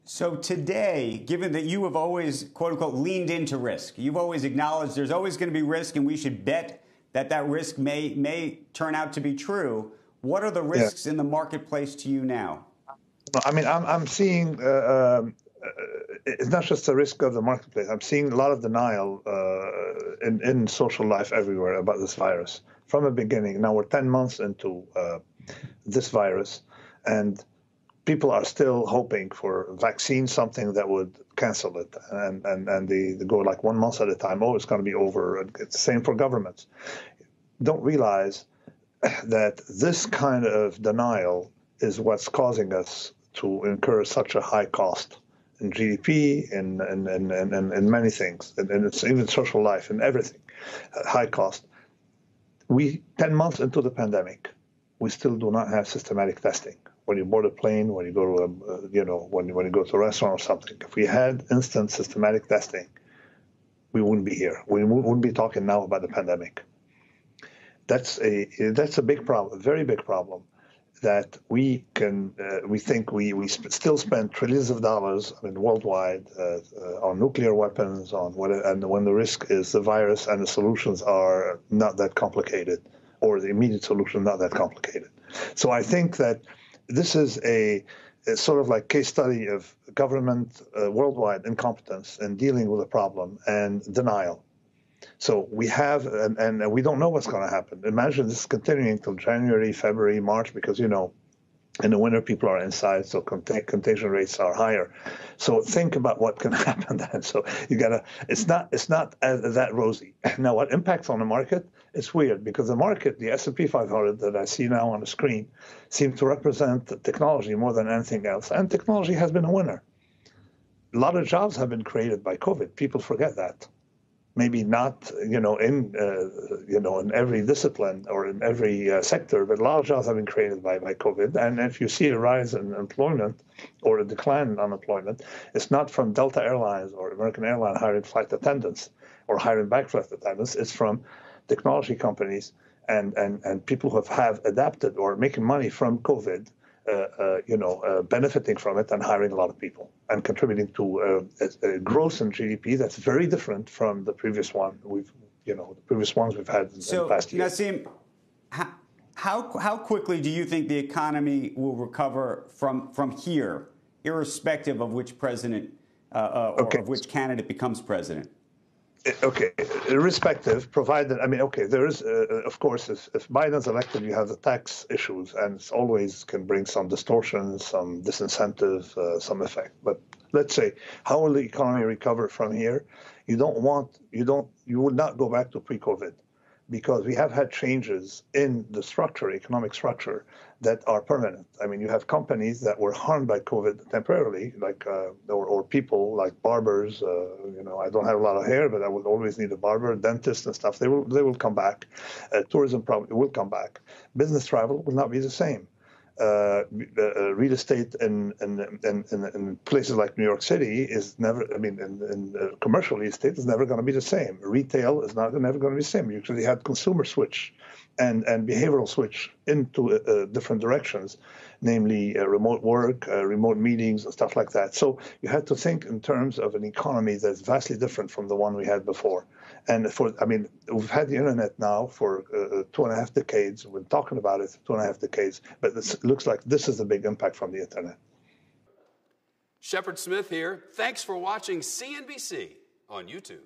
So today, given that you have always, quote unquote, leaned into risk, you've always acknowledged there's always going to be risk and we should bet that that risk may turn out to be true. What are the risks in the marketplace to you now? I mean, I'm seeing it's not just the risk of the marketplace. I'm seeing a lot of denial in social life everywhere about this virus from the beginning. Now we're 10 months into this virus, and people are still hoping for vaccine, something that would cancel it, and they go like 1 month at a time. Oh, it's going to be over. It's the same for governments. Don't realize that this kind of denial is what's causing us to incur such a high cost in GDP and many things, and it's even social life and everything, high cost. 10 months into the pandemic, we still do not have systematic testing. When you board a plane, when you go to when you go to a restaurant or something, if we had instant systematic testing, we wouldn't be here. We wouldn't be talking now about the pandemic. That's a big problem, a very big problem, that we think we still spend trillions of dollars, I mean, worldwide, on nuclear weapons, on and when the risk is the virus and the solutions are not that complicated, or the immediate solution not that complicated. So I think that this is a sort of like case study of government worldwide incompetence in dealing with a problem and denial. So we have, and we don't know what's going to happen. Imagine this continuing until January, February, March, because, in the winter people are inside, so contagion rates are higher. So think about what can happen then. So it's not that rosy. Now, what impacts on the market? It's weird because the market, the S&P 500 that I see now on the screen, seems to represent technology more than anything else. And technology has been a winner. A lot of jobs have been created by COVID. People forget that. Maybe not, in every discipline or in every sector, but a lot of jobs have been created by COVID. And if you see a rise in employment or a decline in unemployment, it's not from Delta Airlines or American Airlines hiring flight attendants or hiring back flight attendants. It's from technology companies and people who have adapted or making money from COVID, benefiting from it and hiring a lot of people and contributing to a growth in GDP that's very different from the previous one the previous ones we've had in the past year. Nassim, how quickly do you think the economy will recover from here, irrespective of which president or of which candidate becomes president? Okay, irrespective, provided, there is, of course, if Biden's elected, you have the tax issues, and it always can bring some distortion, some disincentive, some effect. But let's say, how will the economy recover from here? You would not go back to pre-COVID, because we have had changes in the structure, economic structure, that are permanent. I mean, you have companies that were harmed by COVID temporarily, like or people like barbers. I don't have a lot of hair, but I would always need a barber, dentist, and stuff. They will come back. Tourism probably will come back. Business travel will not be the same. Real estate in places like New York City is never. Commercial real estate is never going to be the same. Retail is never going to be the same. You actually had consumer switch and behavioral switch into different directions, namely remote work, remote meetings, and stuff like that. So you had to think in terms of an economy that's vastly different from the one we had before. And we've had the internet now for 2.5 decades. We've been talking about it for 2.5 decades, but it looks like this is a big impact from the internet. Shepard Smith here. Thanks for watching CNBC on YouTube.